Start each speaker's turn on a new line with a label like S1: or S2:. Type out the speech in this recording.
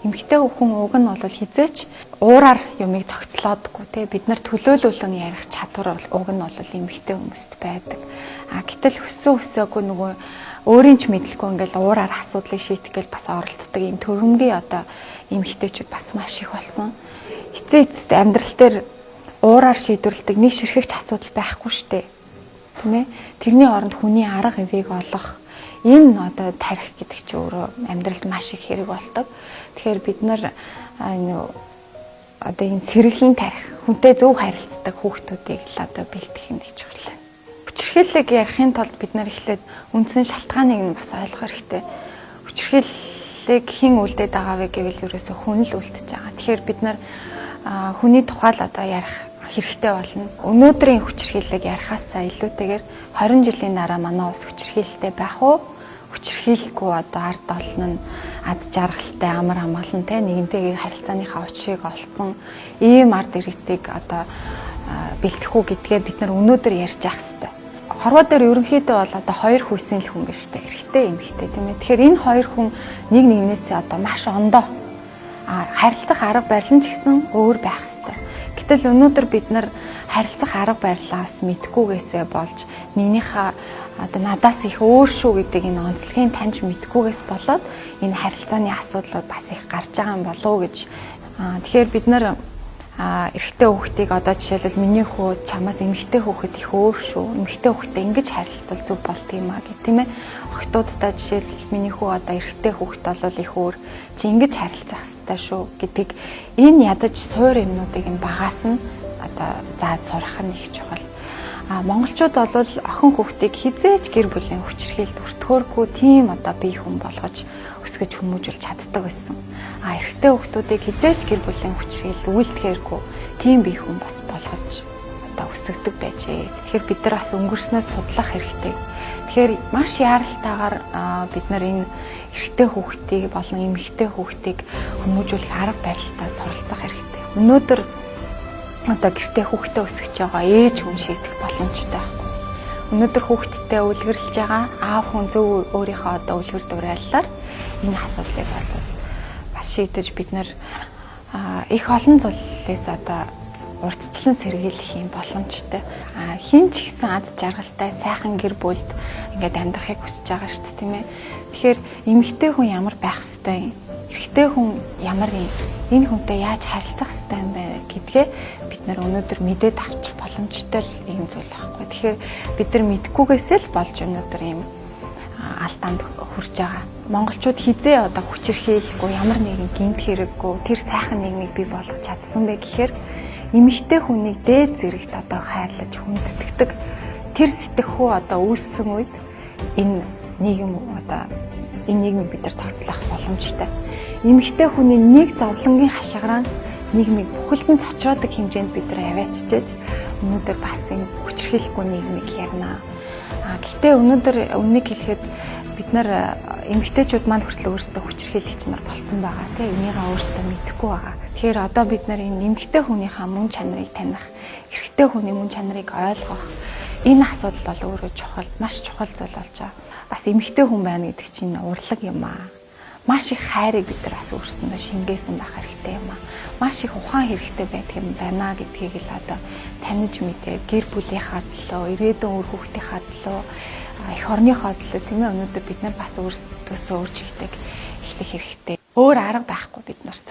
S1: эмэгтэй хүн уг нь бол хизээч уураар юмыг зохицлоодгүй те бид нар төлөөлөлөн ярих чадвар бол уг нь бол эмэгтэй хүмүүст байдаг. Гэтэл өсөөгүй нөгөө өөрийн ч мэдлгүй ингээл уураар асуудлыг шийдэх гээл бас оролддог ийм төрөмгийн одоо эмэгтэйчүүд бас маш их болсон. Эцээцт амьдрал дээр уураар шийдвэрлэдэг нэг ширхэгч асуудал байхгүй штэ. Тийм ээ. Тэрний оронд хүний арга ивийг олох энэ одоо тарих гэдэг чинь өөрөө амьдралд маш их хэрэг болдог. Тэгэхээр бид нар одоо энэ сэргэлэн тарих, хүнтэй зөв харилцдаг хүүхдүүдийг л одоо бэлтгэх нь гэж байна. Хүчирхийллийг ярихын тулд бид нар эхлээд үндсэн шалтгааныг нь бас ойлгох хэрэгтэй. Хүчирхийллийг хэн үлдээд байгаа вэ гэвэл ерөөсөө хүн л үлдэж байгаа. Тэгэхээр бид нар хүний тухай л одоо ярих хэрэгтэй болно. Өнөөдрийн хүчирхийллийг ярихаасаа илүүтэйгээр 20 жилийн дараа манай ус хүчирхийлэлтэй байх уу? Хүчирхийлэхгүй одоо ард олон нь аз жаргалтай амар амгалан те нэгнтэйгээ харилцааныхаа учрыг олцсон ийм ард иргэдийг одоо бэлтгэх үү гэдгээ бид нар өнөөдөр ярьж явах хэрэгтэй. Хорвоо дээр ерөнхийдөө бол одоо хоёр хүүсийн л хүн биш те эрэгтэй эмэгтэй тийм ээ. Тэгэхээр энэ хоёр хүн нэг нэгнээсээ одоо маш ондоо харилцах арга барил нь ч гэсэн өөр байх хэрэгтэй. Гэтэл өнөөдөр бид нар харилцах арга барилаас мэдхгүйгээсээ болж нэгнийхээ одоо надаас их өөр шүү гэдэг энэ онцлогийг таньж мэдхгүйгээс болоод энэ харилцааны асуудлууд бас их гарч байгаа юм болов уу гэж. Тэгэхээр бид нар эрэгтэй хүүхдийг одоо жишээлбэл миний хүү чамаас эмэгтэй хүүхэд их өөр шүү. Эмэгтэй хүүхдтэй ингэж харилцал зүг болт юм а гэх тийм ээ. Охтуудтай жишээлбэл миний хүү одоо эрэгтэй хүүхэд бол их өөр. Чи ингэж харилцах хэрэгтэй шүү гэдэг энэ ядаж суур юмнуудыг нь багаас нь одоо зааж сурах нь их чухал. Монголчууд бол охин хүүхдийг хизээч гэр бүлийн хүчирхийлэлд өртгөөргүй тийм одоо бие хүн болгож өсгөж хүмүүжүүлж чаддаг байсан. Эрэгтэй хүүхдүүдийг хизээч гэр бүлийн хүчирхийлэлд үйлдэхээргүй тийм бие хүн бас болгож одоо өсгдөг байжээ. Тэгэхээр бид нар бас өнгөрснөөс судлах хэрэгтэй. Тэгэхээр маш яаралтайгаар бид нар энэ эрэгтэй хүүхдийг болон эмэгтэй хүүхдийг хүмүүжүүлэх арга барилтаа суралцах хэрэгтэй. Өнөөдөр одоо гэртээ хүүхдээ өсгөж байгаа ээж хүн шийдэх боломжтой байхгүй. Өнөөдөр хүүхдтэй үлгэрлэж байгаа аав хүн зөв өөрийнхөө одоо үлгэр дуурайлалаар энэ асуудлыг бол бас шийдэж бид нар их олон зүйлээс одоо урдчлан сэргийлэх юм боломжтой. Хин ч ихсэн аз жаргалтай сайхан гэр бүлд ингээд амьдрахыг хүсэж байгаа шүү дээ тийм ээ. Тэгэхээр эмэгтэй хүн ямар байх ёстой юм? Эрэгтэй хүн ямар юм? Энэ хүнтэй яаж харилцах ёстой юм бэ гэдгээ бид нар өнөөдөр мэдээд авчих боломжтой л ийм зүйл байхгүй. Тэгэхээр бид нар мэдгүйгээсээ л болж өнөөдөр ийм алдаанд хүрж байгаа. Монголчууд хизээ одоо хүчирхийлэхгүй ямар нэгэн гэмт хэрэггүй тэр сайхан нийгмийг бий болгож чадсан бэ гэхээр эмэгтэй хүнийг дээд зэрэгт одоо хайрлаж хүндэтгдэг тэр сэтгэхүй одоо үүссэн үед энэ нийгэм одоо энэ нийгмийг бид нар цогцлох боломжтой. Эмэгтэй хүний нэг зовлонгийн хашгираа нийгмийг бүхэлд нь цочроодог хэмжээнд бид нар аваачжээж өнөөдөр бас энэ хүчирхийлэхгүй нийгмийг ярина. Гэхдээ өнөөдөр үннийг хэлэхэд бид нар эмэгтэйчүүд маань хүртэл өөрсдөө хүчирхийлэгч нар болцсон байгаа тийм энийгээ өөрсдөө мэдэхгүй байгаа. Тэгэхээр одоо бид нар энэ эмэгтэй хүнийхээ мөн чанарыг таних, эрэгтэй хүний мөн чанарыг ойлгох энэ асуудал бол өөрөө чухал, маш чухал зүйл болж байгаа. Бас эмэгтэй хүн байна гэдэг чинь урлаг юм аа. Маш их хайрыг бид нар бас өөрсдөндөө шингээсэн байх хэрэгтэй юм аа. Маш их ухаан хэрэгтэй байдаг юм байна гэдгийг л одоо таньж мэдээ гэр бүлийнхаа төлөө, ирээдүйн үр хүүхдийнхаа төлөө, эх орныхоо төлөө тийм ээ өнөөдөр бид нар бас өөрсдөөсөө өөрчлөлтийг эхлэх хэрэгтэй. Өөр арга байхгүй бид нарт.